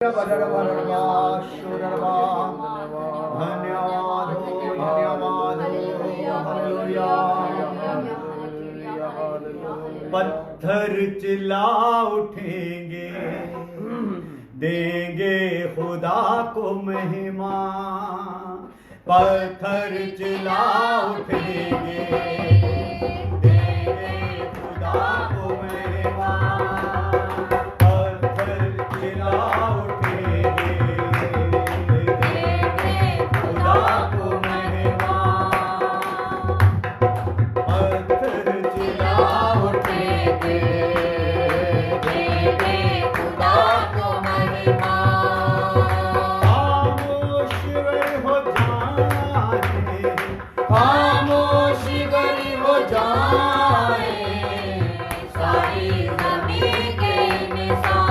पत्थर चिल्ला उठेंगे, देंगे खुदा को महिमा। पत्थर चिल्ला उठेंगे, देंगे खुदा को महिमा। पत्थर चिल्ला उठेंगे, देंगे खुदा को महिमा। पत्थर चिल्ला उठेंगे, देंगे खुदा को महिमा। खामोश गरी हो जाए सारी ज़मीन के इंसान।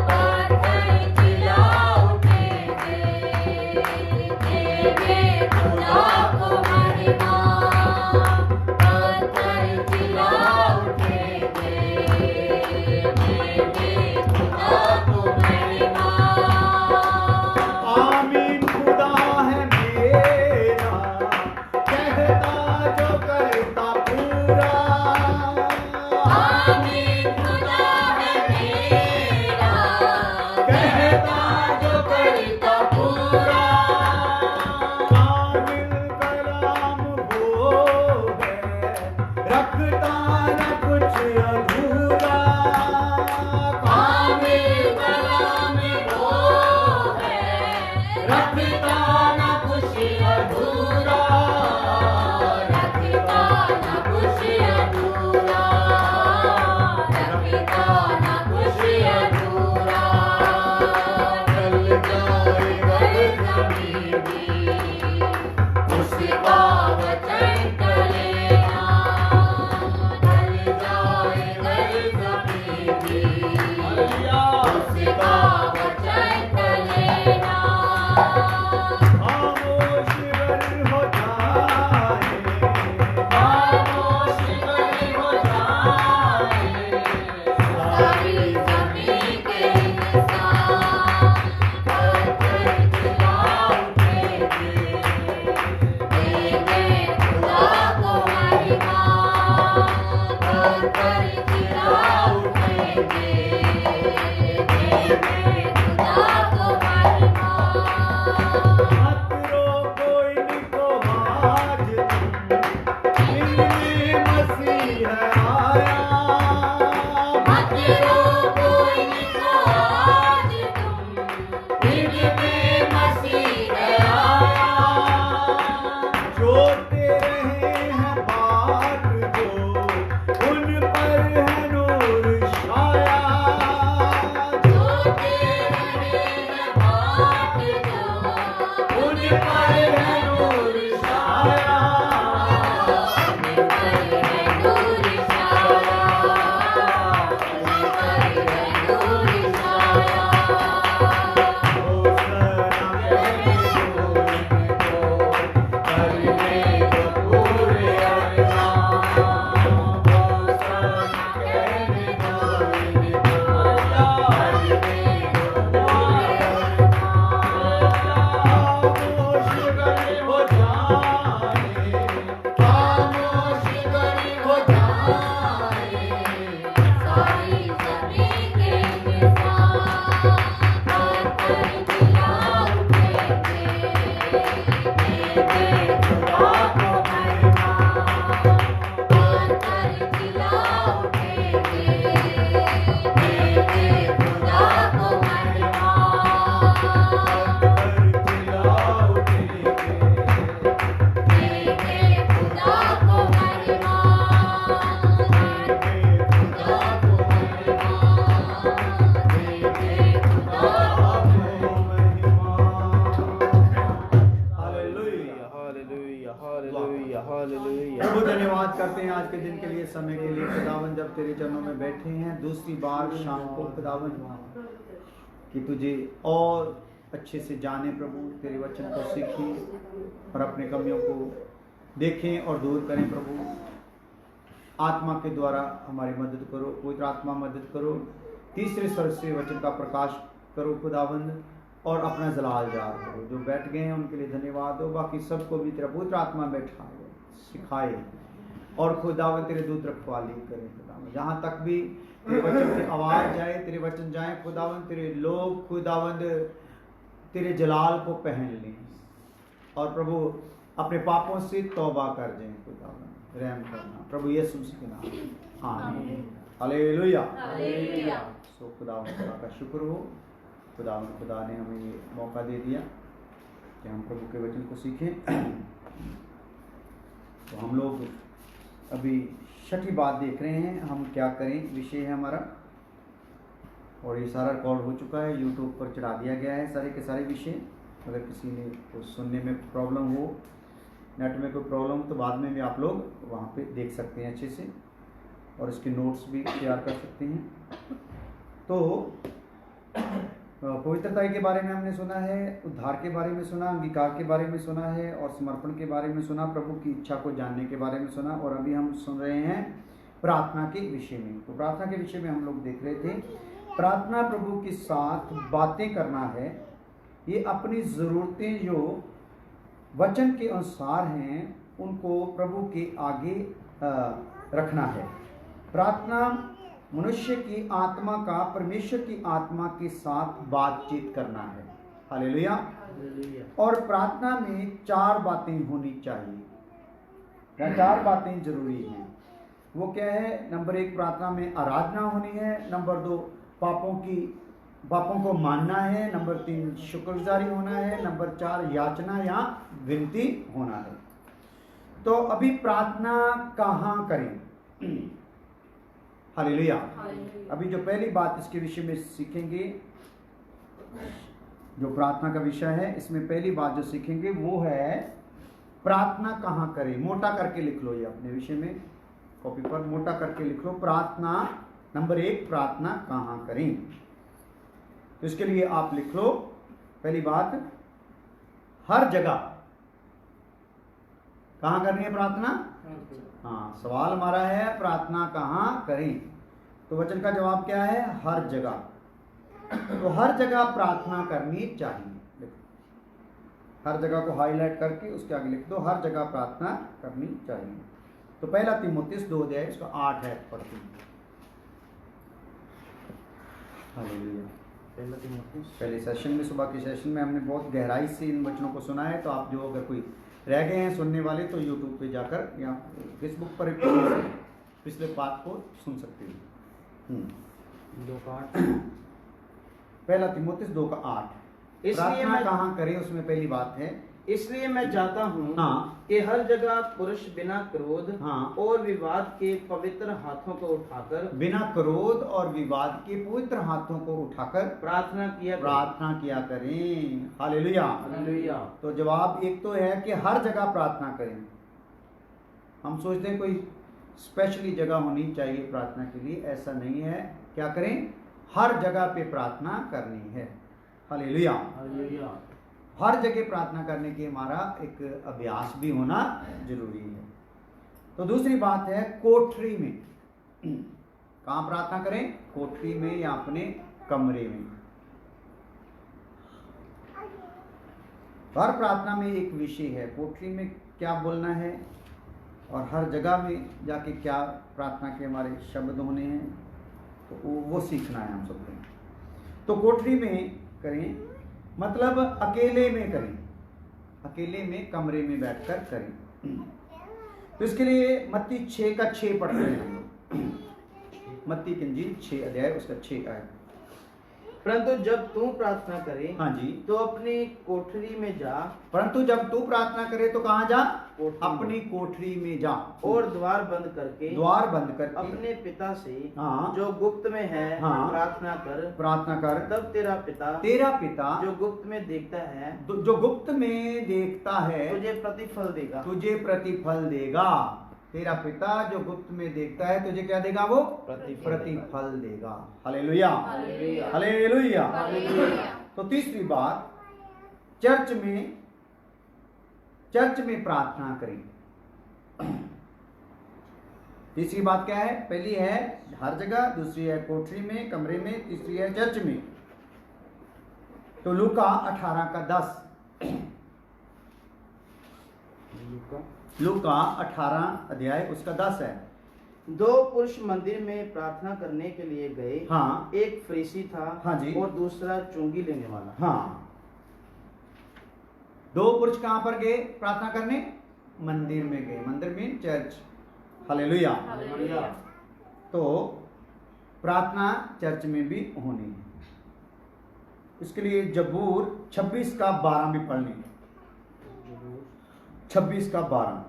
पत्थर चिल्ला उठेंगे, देंगे खुदा को महिमा। पत्थर चिल्ला उठेंगे, देंगे खुदा को महिमा। आमीन खुदा है मेरा, कहता जो करता पूरा। आमीन खुदा है मेरा, कहता जो करता पूरा। कामिल कलाम वो है, रखता न कुछ अधूरा। कामिल कलाम वो है, रखता न कुछ अधूरा। रखता न कुछ अधूरा, रखता न कुछ अधूरा। चल जाए घर ज़मीन भी, उसका वचन टलेगा। चल जाए घर ज़मीन भी, उसका वचन टलेगा। खामोश गरी हो जाए, खामोश गरी हो जाए सारी ज़मीन के इंसान। पत्थर चिल्ला उठेंगे, देंगे खुदा को महिमा। पत्थर चिल्ला उठेंगे, देंगे खुदा को महिमा। मत रोको इनको आज तुम, इनमें मसीह आया। मत रोको इनको आज तुम, इनमें मसीह आया। जोते रहे हैं बाट जो, उन पर है नूर छाया। जोते रहे हैं बाट जो, उन पर है नूर छाया। उन पर है नूर छाया, उन पर है नूर छाया। होसना कहने दो इनको, करने दो पूरे अरमान। होसना कहने दो इनको, करने दो पूरे खामोश गरी हो जाए, खामोश गरी हो जाए सारी ज़मीन के इंसान। पत्थर चिल्ला उठेंगे, देंगे खुदा को महिमा। पत्थर चिल्ला उठेंगे, देंगे खुदा को महिमा। पत्थर चिल्ला उठेंगे, देंगे खुदा को महिमा। देंगे खुदा को महिमा, देंगे खुदा को महिमा। Hallelujah, hallelujah, hallelujah, hallelujah. प्रभु धन्यवाद करते हैं आज के दिन के लिए, समय के लिए। खुदावन जब तेरे चरणों में बैठे हैं दूसरी बार शाम को, खुदावन कि तुझे और अच्छे से जाने प्रभु, तेरे वचन को सीखें और अपने कमियों को देखें और दूर करें प्रभु। आत्मा के द्वारा हमारी मदद करो, पवित्र आत्मा मदद करो। तीसरे स्वर से वचन का प्रकाश करो खुदावंद, और अपना जलाल जार करो। जो बैठ गए हैं उनके लिए धन्यवाद हो, बाकी सबको भी तेरा पवित्र आत्मा बैठाए, सिखाए, और खुदावंद तेरे दूत रखवाली करें खुदावंद। जहाँ तक भी तेरे वचन की आवाज़ जाए, तेरे वचन जाए खुदावंद, तेरे लोग खुदावंद तेरे जलाल को पहन लें, और प्रभु अपने पापों से तौबा कर दें खुदावंद, रहम करना प्रभु यीशु मसीह के नाम में, आमीन, हालेलुया। सो खुदावंद खुदा का शुक्र हो, खुदावंद खुदा ने हमें ये मौका दे दिया कि हम प्रभु के वचन को सीखें। तो हम लोग अभी छठी बात देख रहे हैं, हम क्या करें विषय है हमारा, और ये सारा रिकॉर्ड हो चुका है, यूट्यूब पर चढ़ा दिया गया है सारे के सारे विषय। अगर किसी ने को सुनने में प्रॉब्लम हो, नेट में कोई प्रॉब्लम, तो बाद में भी आप लोग वहाँ पे देख सकते हैं अच्छे से, और इसके नोट्स भी तैयार कर सकते हैं। तो पवित्रता के बारे में हमने सुना है, उद्धार के बारे में सुना, अंगीकार के बारे में सुना है, और समर्पण के बारे में सुना, प्रभु की इच्छा को जानने के बारे में सुना, और अभी हम सुन रहे हैं प्रार्थना के विषय में। तो प्रार्थना के विषय में हम लोग देख रहे थे, प्रार्थना प्रभु के साथ बातें करना है, ये अपनी ज़रूरतें जो वचन के अनुसार हैं उनको प्रभु के आगे रखना है। प्रार्थना मनुष्य की आत्मा का परमेश्वर की आत्मा के साथ बातचीत करना है, हालेलुया। और प्रार्थना में 4 बातें होनी चाहिए, 4 बातें जरूरी हैं। वो क्या है? नंबर 1 प्रार्थना में आराधना होनी है, नंबर 2 पापों को मानना है, नंबर 3 शुक्रगुजारी होना है, नंबर 4 याचना या विनती होना है। तो अभी प्रार्थना कहाँ करें? हालेलुया। अभी जो पहली बात इसके विषय में सीखेंगे, जो प्रार्थना का विषय है, इसमें पहली बात जो सीखेंगे वो है प्रार्थना कहाँ करें। मोटा करके लिख लो, ये अपने विषय में कॉपी पर मोटा करके लिख लो, प्रार्थना नंबर 1 प्रार्थना कहाँ करें। तो इसके लिए आप लिख लो पहली बात, हर जगह। कहाँ करनी है प्रार्थना? हाँ, सवाल हमारा है प्रार्थना कहाँ करें, तो वचन का जवाब क्या है? हर जगह। तो हर जगह प्रार्थना करनी चाहिए। देखो, हर जगह को हाईलाइट करके उसके आगे लिख दो, हर जगह प्रार्थना करनी चाहिए। तो पहला तीमुथियुस 2 अध्याय इसका 8 है, पढ़ते हैं। हालेलुया। पहले सेशन में, सुबह के सेशन में हमने बहुत गहराई से इन वचनों को सुना है। तो आप जो अगर कोई रह गए हैं सुनने वाले, तो यूट्यूब पे जाकर या फेसबुक पर पिछले पाठ को सुन सकते हैं। 2:8 पहला तीमुथियुस 2:8। प्रार्थना कहाँ करें, उसमें पहली बात है, इसलिए मैं चाहता हूँ हाँ, कि हर जगह पुरुष बिना क्रोध हाँ, और विवाद के पवित्र हाथों को उठाकर, बिना क्रोध और विवाद के पवित्र हाथों को उठाकर प्रार्थना किया करें। हालेलुया। हालेलुया। तो जवाब एक तो है कि हर जगह प्रार्थना करें। हम सोचते हैं कोई स्पेशली जगह होनी चाहिए प्रार्थना के लिए, ऐसा नहीं है। क्या करें? हर जगह पे प्रार्थना करनी है। हालेलुया। हालेलुया। हर जगह प्रार्थना करने की हमारा एक अभ्यास भी होना जरूरी है। तो दूसरी बात है कोठरी में। कहाँ प्रार्थना करें? कोठरी में या अपने कमरे में। हर प्रार्थना में एक विषय है, कोठरी में क्या बोलना है और हर जगह में जाके क्या प्रार्थना के हमारे शब्द होने हैं, तो वो सीखना है हम सबको। तो कोठरी में करें मतलब अकेले में करें, अकेले में कमरे में बैठकर करें। तो इसके लिए मत्ती 6:6 पढ़ते हैं हम लोग। मत्ती की इंजील 6 अध्याय उसका 6 आयत। परंतु जब तू प्रार्थना करे, हाँ जी, तो अपनी कोठरी में जा। परंतु जब तू प्रार्थना करे तो कहाँ जा? कोठरी अपनी कोठरी में जा, और द्वार बंद करके अपने पिता से, हाँ, जो गुप्त में है, हाँ, प्रार्थना कर। तब तेरा पिता जो गुप्त में देखता है, तुझे प्रतिफल देगा। तेरा पिता जो गुप्त में देखता है तुझे क्या देगा? वो प्रतिफल देगा। हालेलुया। हालेलुया। तो तीसरी बात, चर्च में प्रार्थना करें। तीसरी बात क्या है? पहली है हर जगह, दूसरी है कोठरी में, कमरे में, तीसरी है चर्च में। तो लूका 18:10, लूका 18 अध्याय उसका 10 है। 2 पुरुष मंदिर में प्रार्थना करने के लिए गए। हाँ, एक फरीसी था, हाँ जी, और दूसरा चुंगी लेने वाला। हाँ, 2 पुरुष कहां पर गए प्रार्थना करने? मंदिर में गए। मंदिर में चर्च। हालेलुया। तो प्रार्थना चर्च में भी होनी है। इसके लिए जबूर 26:12 भी पढ़नी है। 26:12।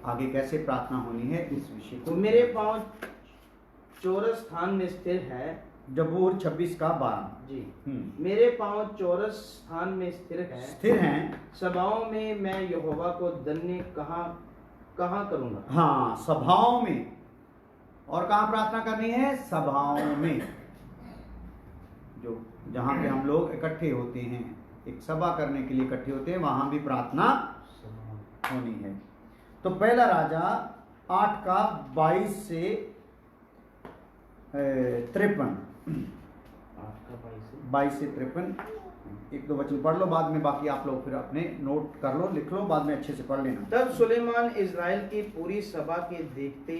आगे कैसे प्रार्थना होनी है इस विषय को। मेरे पांव चौरस स्थान में स्थिर है। जबूर 26:12 जी। मेरे पांव चौरस स्थान में स्थिर हैं। सभाओं में मैं यहोवा को धन्य कहाँ करूंगा। हाँ, सभाओं में। और कहाँ प्रार्थना करनी है? सभाओं में, जो जहाँ पे हम लोग इकट्ठे होते हैं, एक सभा करने के लिए इकट्ठे होते हैं, वहां भी प्रार्थना होनी है। तो पहला राजा 8:22 से 53, 22 से 53, 1-2 वचन पढ़ लो, बाद में बाकी आप लोग फिर अपने नोट कर लो, लिख लो, बाद में अच्छे से पढ़ लेना। तब सुलेमान इज़राइल की पूरी सभा के देखते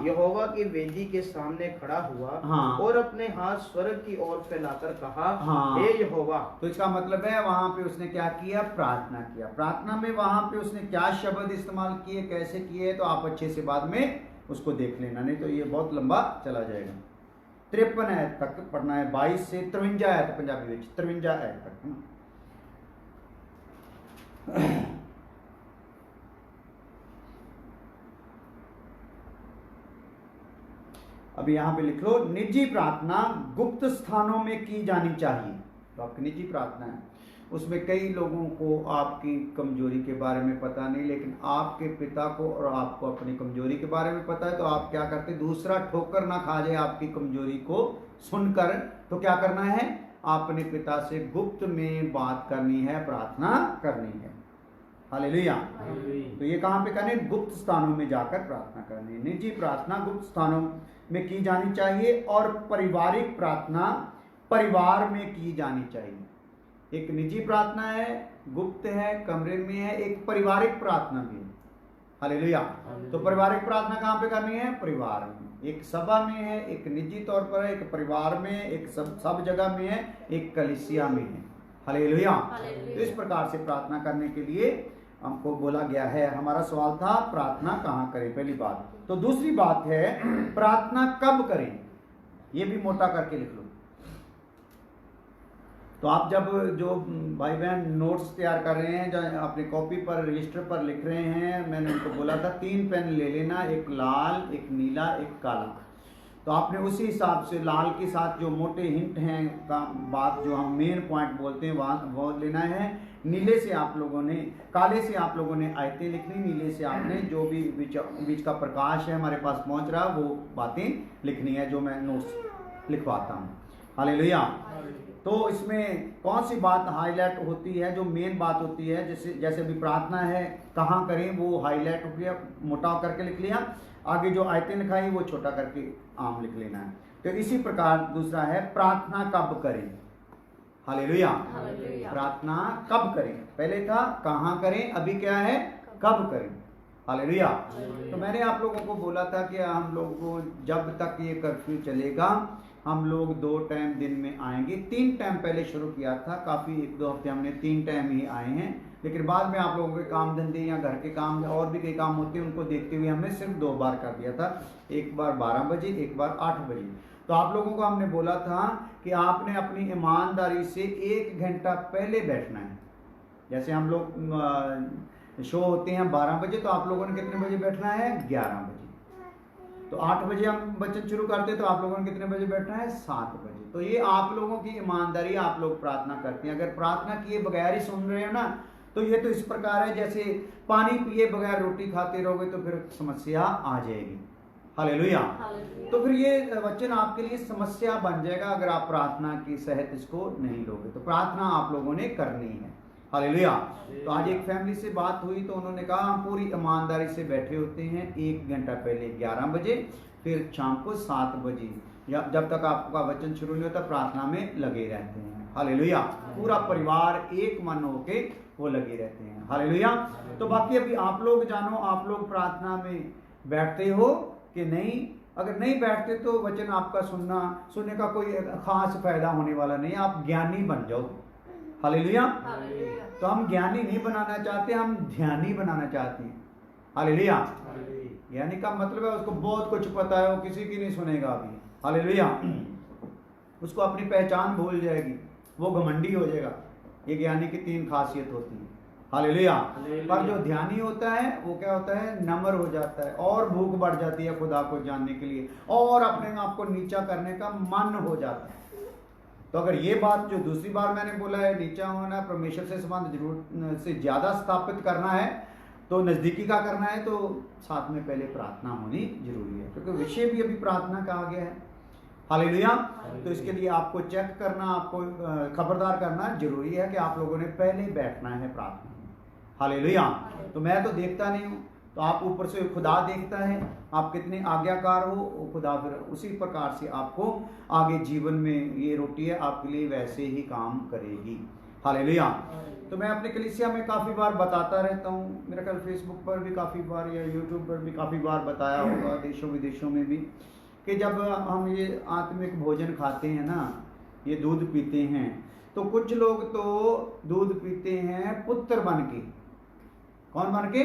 यहोवा की वेदी के सामने खड़ा हुआ और अपने हाथ स्वर्ग की ओर फैलाकर कहा, हे यहोवा। तो इसका मतलब है वहां पे उसने क्या किया? प्रार्थना किया। प्रार्थना में वहां पे उसने क्या शब्द इस्तेमाल किए, कैसे किए, तो आप अच्छे से बाद में उसको देख लेना, नहीं तो ये बहुत लंबा चला जाएगा। 53 आयत तक पढ़ना है, 22 से 53 आयत, पंजाबी में 53 आयत तक। अभी यहां पे लिख लो, निजी प्रार्थना गुप्त स्थानों में की जानी चाहिए। तो आपकी निजी प्रार्थना है, उसमें कई लोगों को आपकी कमजोरी के बारे में पता नहीं, लेकिन आपके पिता को और आपको अपनी कमजोरी के बारे में पता है। तो आप क्या करते? दूसरा ठोकर ना खा जाए आपकी कमजोरी को सुनकर, तो क्या करना है? अपने पिता से गुप्त में बात करनी है, प्रार्थना करनी है। हालेलुया। तो ये कहाँ पे करनी? गुप्त स्थानों में जाकर प्रार्थना करनी है। निजी प्रार्थना गुप्त स्थानों में की जानी चाहिए, और पारिवारिक प्रार्थना परिवार में की जानी चाहिए। एक निजी प्रार्थना है, गुप्त है, कमरे में है, एक पारिवारिक प्रार्थना भी है। हालेलुया। तो पारिवारिक प्रार्थना कहाँ पे करनी है? परिवार में। एक सभा में है, एक निजी तौर पर है, एक परिवार में, एक सब जगह में है, एक कलीसिया में है। हालेलुया। तो इस प्रकार से प्रार्थना करने के लिए हमको बोला गया है। हमारा सवाल था प्रार्थना कहाँ करें, पहली बात। तो दूसरी बात है प्रार्थना कब करें, ये भी मोटा करके लिख लो। तो आप जब जो भाई बहन नोट्स तैयार कर रहे हैं, जो अपनी कॉपी पर रजिस्टर पर लिख रहे हैं, मैंने उनको बोला था 3 पेन ले लेना, एक लाल, एक नीला, एक काला। तो आपने उसी हिसाब से लाल के साथ जो मोटे हिंट हैं का बात, जो हम मेन पॉइंट बोलते हैं, वो लेना है। नीले से आप लोगों ने, काले से आप लोगों ने आयतें लिखनी, नीले से आपने जो भी बीच का प्रकाश है हमारे पास पहुंच रहा, वो बातें लिखनी है जो मैं नोट्स लिखवाता हूँ। हालेलुया। तो इसमें कौन सी बात हाईलाइट होती है, जो मेन बात होती है, जैसे भी प्रार्थना है कहाँ करें, वो हाईलाइट हो गया, मोटा करके लिख लिया। आगे जो आयतें लिखाई वो छोटा करके आम लिख लेना है। तो इसी प्रकार दूसरा है प्रार्थना कब करें। हालेलुया। प्रार्थना कब करें, पहले था कहाँ करें, अभी क्या है? कब करें। हालेलुया। तो मैंने आप लोगों को बोला था कि हम लोग को जब तक ये कर्फ्यू चलेगा, हम लोग 2 टाइम दिन में आएंगे। 3 टाइम पहले शुरू किया था, काफ़ी 1-2 हफ्ते हमने 3 टाइम ही आए हैं, लेकिन बाद में आप लोगों के काम धंधे या घर के काम और भी कई काम होते हैं, उनको देखते हुए हमने सिर्फ 2 बार कर दिया था। एक बार 12 बजे, एक बार 8 बजे। तो आप लोगों को हमने बोला था कि आपने अपनी ईमानदारी से 1 घंटा पहले बैठना है। जैसे हम लोग शो होते हैं 12 बजे, तो आप लोगों ने कितने बजे बैठना है? 11 बजे। तो 8 बजे हम बचन शुरू करते हैं, तो आप लोगों ने कितने बजे बैठना है? 7 बजे। तो ये आप लोगों की ईमानदारी, आप लोग प्रार्थना करते हैं। अगर प्रार्थना किए बगैर ही सुन रहे हो ना, तो ये तो इस प्रकार है जैसे पानी पिए बगैर रोटी खाते रहोगे, तो फिर समस्या आ जाएगी। हालेलुया। तो फिर ये वचन आपके लिए समस्या बन जाएगा अगर आप प्रार्थना की सहित इसको नहीं लोगे। तो प्रार्थना आप लोगों ने करनी है। हालेलुया। तो आज एक फैमिली से बात हुई तो उन्होंने कहा हम पूरी ईमानदारी से बैठे होते हैं 1 घंटा पहले 11 बजे, फिर शाम को 7 बजे, या जब तक आपका वचन शुरू नहीं होता प्रार्थना में लगे रहते हैं। हालेलुया। पूरा परिवार एक मन होके वो लगे रहते हैं। हालेलुया। तो बाकी अभी आप लोग जानो, आप लोग प्रार्थना में बैठते हो कि नहीं? अगर नहीं बैठते तो वचन आपका सुनने का कोई खास फायदा होने वाला नहीं। आप ज्ञानी बन जाओ। हालेलुया। तो हम ज्ञानी नहीं बनाना चाहते, हम ध्यानी बनाना चाहते हैं। हालेलुया। ज्ञानी का मतलब है उसको बहुत कुछ पता है, वो किसी की नहीं सुनेगा अभी। हालेलुया। उसको अपनी पहचान भूल जाएगी, वो घमंडी हो जाएगा। ये ज्ञानी की 3 खासियत होती है। हालेलुया। पर जो ध्यानी होता है वो क्या होता है? नम्र हो जाता है और भूख बढ़ जाती है खुदा को जानने के लिए और अपने आप को नीचा करने का मन हो जाता है। तो अगर ये बात जो दूसरी बार मैंने बोला है, नीचा होना, परमेश्वर से संबंध जरूरत से ज्यादा स्थापित करना है, तो नजदीकी का करना है, तो साथ में पहले प्रार्थना होनी जरूरी है, क्योंकि विषय भी अभी प्रार्थना का आ गया है। हालेलुया। तो इसके लिए आपको चेक करना, आपको खबरदार करना जरूरी है कि आप लोगों ने पहले बैठना है प्रार्थना में। हालेलुया। तो मैं तो देखता नहीं हूँ, तो आप ऊपर से खुदा देखता है, आप कितने आज्ञाकार हो, वो खुदा फिर उसी प्रकार से आपको आगे जीवन में, ये रोटी है आपके लिए वैसे ही काम करेगी। हालेलुया। तो मैं अपने कलीसिया में काफ़ी बार बताता रहता हूँ, मेरा ख्याल फेसबुक पर भी काफ़ी बार या यूट्यूब पर भी काफ़ी बार बताया होगा, देशों विदेशों में भी, कि जब हम ये आत्मिक भोजन खाते हैं ना, ये दूध पीते हैं, तो कुछ लोग तो दूध पीते हैं पुत्र बन के। कौन बन के?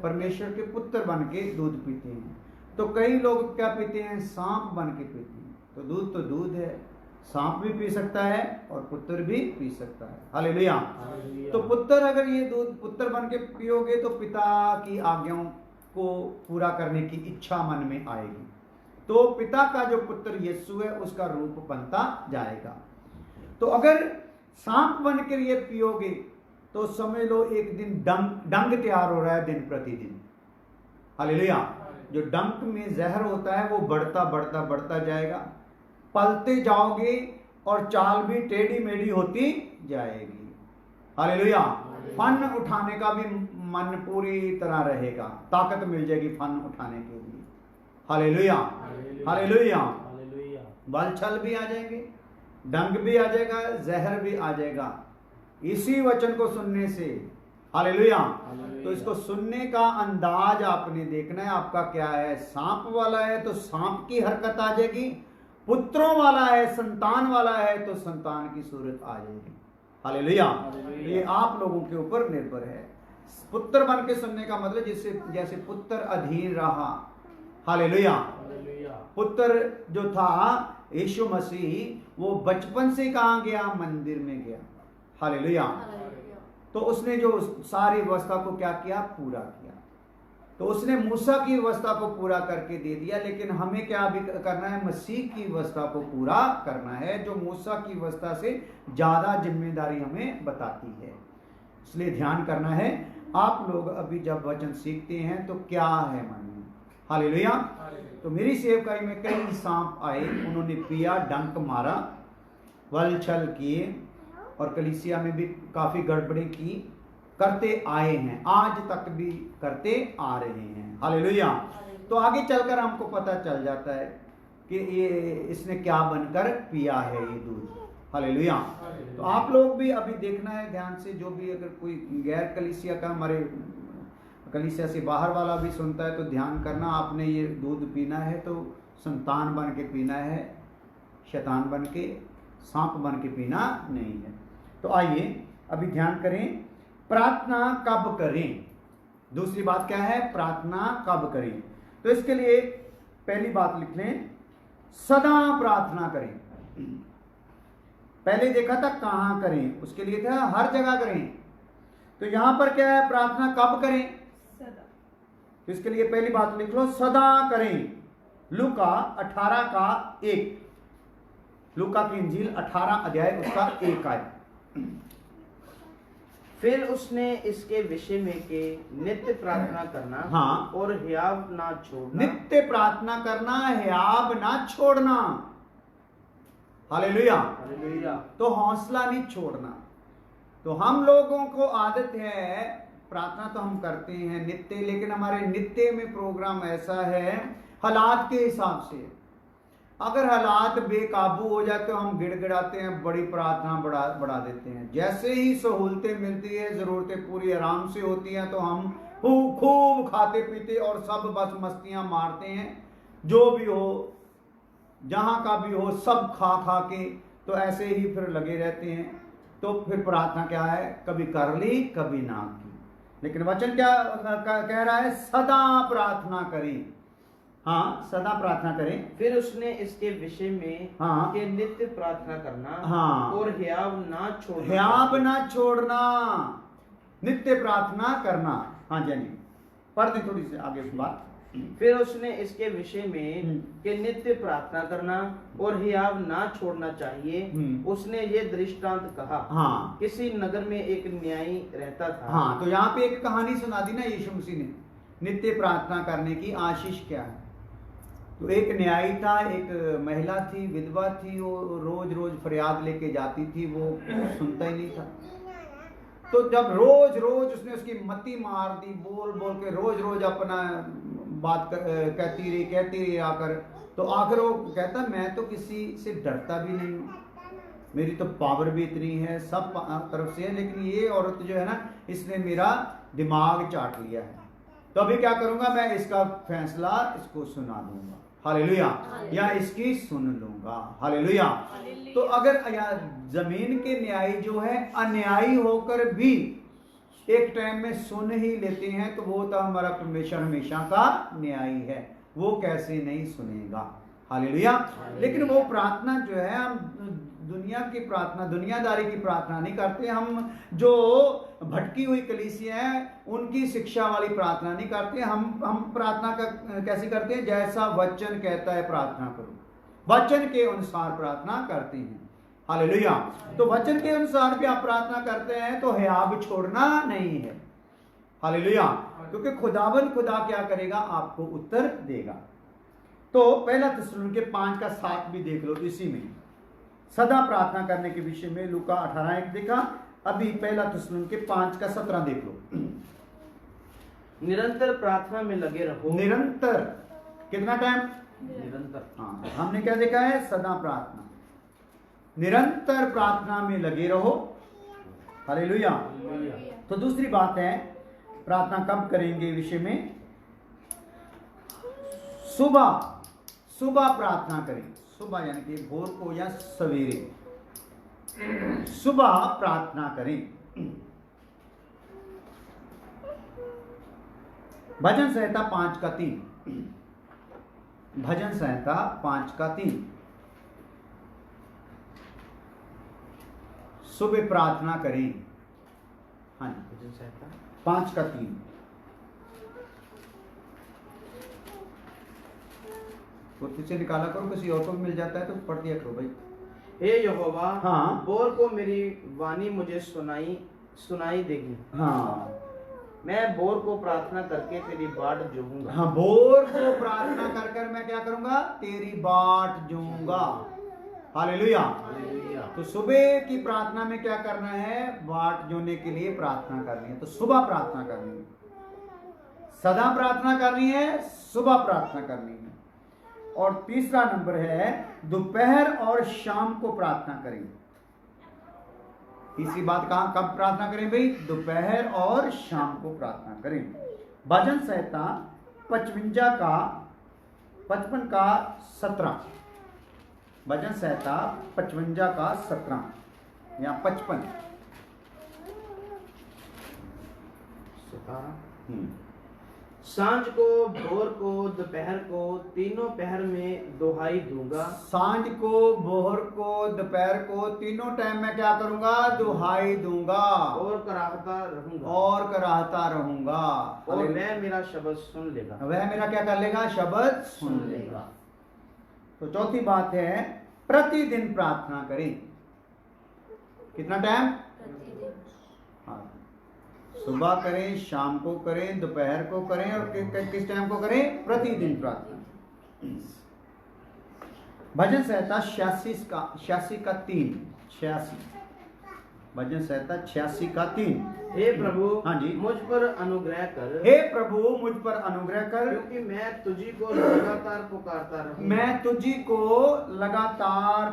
परमेश्वर के पुत्र बन के दूध पीते हैं। तो कई लोग क्या पीते हैं? सांप बन के पीते हैं। तो दूध है, सांप भी पी सकता है और पुत्र भी पी सकता है। हालेलुया। तो पुत्र, अगर ये दूध पुत्र बन के पियोगे तो पिता की आज्ञाओं को पूरा करने की इच्छा मन में आएगी। तो पिता का जो पुत्र यीशु है उसका रूप बनता जाएगा। तो अगर सांप बनकर ये पियोगे तो समझ लो एक दिन डंक तैयार हो रहा है दिन प्रतिदिन। हालेलुया। जो डंक में जहर होता है वो बढ़ता बढ़ता बढ़ता जाएगा, पलते जाओगे और चाल भी टेढ़ी मेढ़ी होती जाएगी। हालेलुया। फन उठाने का भी मन पूरी तरह रहेगा, ताकत मिल जाएगी फन उठाने के लिए। हालेलुया। हालेलुया। बल छल भी आ जाएंगे, डंक भी आ जाएगा, जहर भी आ जाएगा इसी वचन को सुनने से। हालेलुया। तो इसको सुनने का अंदाज आपने देखना है, आपका क्या है? सांप वाला है तो सांप की हरकत आ जाएगी, पुत्रों वाला है, संतान वाला है तो संतान की सूरत आ जाएगी। हालेलुया। ये आप लोगों के ऊपर निर्भर है। पुत्र बन के सुनने का मतलब जैसे पुत्र अधीन रहा। हालेलुया। पुत्र जो था यीशु मसीह, वो बचपन से कहाँ गया? मंदिर में गया। हालेलुया। तो उसने जो सारी व्यवस्था को क्या किया? पूरा किया। तो उसने मूसा की व्यवस्था को पूरा करके दे दिया, लेकिन हमें क्या भी करना है? मसीह की व्यवस्था को पूरा करना है, जो मूसा की व्यवस्था से ज्यादा जिम्मेदारी हमें बताती है। इसलिए ध्यान करना है। आप लोग अभी जब वचन सीखते हैं तो क्या है मन में? हालेलुया। तो मेरी सेवकाई में कई सांप आए, उन्होंने पिया, डंक मारा, वल छल किए और कलीसिया में भी काफी गड़बड़ी की, करते आए हैं, आज तक भी करते आ रहे हैं। हालेलुया। तो आगे चलकर हमको पता चल जाता है कि ये इसने क्या बनकर पिया है ये दूध। हालेलुया। तो आप लोग भी अभी देखना है ध्यान से, जो भी अगर कोई गैर कलीसिया का, हमारे कलीसिया से बाहर वाला भी सुनता है तो ध्यान करना, आपने ये दूध पीना है तो संतान बन के पीना है, शैतान बन के, सांप बन के पीना नहीं है। तो आइए अभी ध्यान करें, प्रार्थना कब करें? दूसरी बात क्या है? प्रार्थना कब करें? तो इसके लिए पहली बात लिख लें, सदा प्रार्थना करें। पहले देखा था कहां करें, उसके लिए था हर जगह करें। तो यहां पर क्या है? प्रार्थना कब करें? सदा। तो इसके लिए पहली बात लिख लो, सदा करें। लूका 18:1, लूका की इंजील 18 अध्याय उसका 1 आयत। फिर उसने इसके विषय में कि नित्य प्रार्थना करना, हाँ, और हियाव ना छोड़ना। नित्य प्रार्थना करना, हियाव ना छोड़ना। हालेलुया। हालेलुया। तो हौसला नहीं छोड़ना। तो हम लोगों को आदत है, प्रार्थना तो हम करते हैं नित्य, लेकिन हमारे नित्य में प्रोग्राम ऐसा है हालात के हिसाब से। अगर हालात बेकाबू हो जाते तो हम गिड़गिड़ाते हैं, बड़ी प्रार्थना बढ़ा देते हैं। जैसे ही सहूलतें मिलती है, जरूरतें पूरी आराम से होती हैं, तो हम खूब खाते पीते और सब बस मस्तियां मारते हैं। जो भी हो, जहां का भी हो, सब खा के तो ऐसे ही फिर लगे रहते हैं। तो फिर प्रार्थना क्या है, कभी कर ली कभी ना की। लेकिन वचन क्या कह रहा है, सदा प्रार्थना करें। हाँ, सदा प्रार्थना करें। फिर उसने इसके विषय में हाँ, कि नित्य प्रार्थना करना, हाँ, और हियाव ना छोड़ना, हियाव ना छोड़ना, नित्य प्रार्थना करना। हाँ जी, पढ़ दे थोड़ी सी आगे बात। फिर उसने इसके विषय में कि नित्य प्रार्थना करना और हियाव ना छोड़ना चाहिए, उसने ये दृष्टांत कहा। हाँ, किसी नगर में एक न्यायी रहता था। हाँ, तो यहाँ पे एक कहानी सुना दी ना यीशु मसीह ने, नित्य प्रार्थना करने की आशीष क्या है। तो एक न्यायी था, एक महिला थी, विधवा थी, वो रोज रोज फरियाद लेके जाती थी, वो सुनता ही नहीं था। तो जब रोज रोज उसने उसकी मती मार दी, बोल बोल के रोज रोज अपना बात कहती रही आकर, तो आखिर वो कहता, मैं तो किसी से डरता भी नहीं हूँ, मेरी तो पावर भी इतनी है, सब तरफ से है, लेकिन ये औरत जो है ना, इसने मेरा दिमाग चाट लिया है। तो अभी क्या करूंगा, मैं इसका फैसला इसको सुना दूंगा, हालेलुया, या इसकी सुन लूंगा, हालेलुया। तो अगर जमीन के न्यायी जो है अन्यायी होकर भी एक टाइम में सुन ही लेते हैं, तो वो तो हमारा परमेश्वर हमेशा का न्यायी है, वो कैसे नहीं सुनेगा, हालेलुया। लेकिन वो प्रार्थना जो है, हम दुनिया की प्रार्थना, दुनियादारी की प्रार्थना नहीं करते। हम जो भटकी हुई कलीसिया है उनकी शिक्षा वाली प्रार्थना नहीं करते। हम प्रार्थना कैसे करते हैं, जैसा वचन कहता है प्रार्थना करो, वचन के अनुसार प्रार्थना करते हैं, हालेलुया। तो वचन के अनुसार भी आप प्रार्थना करते हैं तो हियाव छोड़ना नहीं है, हालेलुया, क्योंकि खुदा क्या करेगा, आपको उत्तर देगा। तो पहला थिस्सलुनीके 5:7 भी देख लो, इसी में सदा प्रार्थना करने के विषय में लूका 18:1 देखा। अभी पहला थिस्सलुनीके 5:17 देख लो। निरंतर प्रार्थना में लगे रहो। निरंतर कितना टाइम, निरंतर। हाँ, हमने क्या देखा है, सदा प्रार्थना, निरंतर प्रार्थना में लगे रहो, हालेलुया। तो दूसरी बात है, प्रार्थना कब करेंगे विषय में, सुबह प्रार्थना करें। सुबह यानी कि भोर को या सवेरे सुबह प्रार्थना करें। भजन संहिता 5:3, भजन संहिता 5:3, सुबह प्रार्थना करें। हाँ, भजन संहिता 5:3। कुर्सी से निकाला करो, किसी और को भी मिल जाता है तो पढ़ दिया करो भाई। हे यहोवा, हाँ, बोर को मेरी वाणी मुझे सुनाई देगी। हाँ, मैं बोर को प्रार्थना करके तेरी बाट जोहूंगा। हाँ, बोर को प्रार्थना कर कर मैं क्या करूंगा, तेरी बाट जोऊंगा, हालेलुया। तो सुबह की प्रार्थना में क्या करना है, बाट जोने के लिए प्रार्थना करनी है। तो सुबह प्रार्थना करनी है, सदा प्रार्थना करनी है, सुबह प्रार्थना करनी है। और तीसरा नंबर है, दोपहर और शाम को प्रार्थना करें। तीसरी बात कहां, कब प्रार्थना करें भाई, दोपहर और शाम को प्रार्थना करें। भजन संहिता 55:17, भजन संहिता 55:17 या 55। सांझ को, भोर को, दोपहर को, तीनों पहर में दुहाई दूंगा। सांझ को, भोर को, दोपहर को, तीनों टाइम में क्या करूंगा, दुहाई दूंगा और कराहता रहूंगा, और वह मेरा शब्द सुन लेगा। वह मेरा क्या कर लेगा, शब्द सुन लेगा। तो चौथी बात है, प्रतिदिन प्रार्थना करें। कितना टाइम, हाँ, सुबह करें, शाम को करें, दोपहर को करें, और किस टाइम को करें, प्रतिदिन प्रार्थना। भजन संहिता 86:3, भजन संहिता 86 का 3। हे प्रभु, हाँ जी, मुझ पर अनुग्रह कर। हे प्रभु मुझ पर अनुग्रह कर, क्योंकि मैं तुझी को लगातार पुकारता रहूंगा। मैं तुझी को लगातार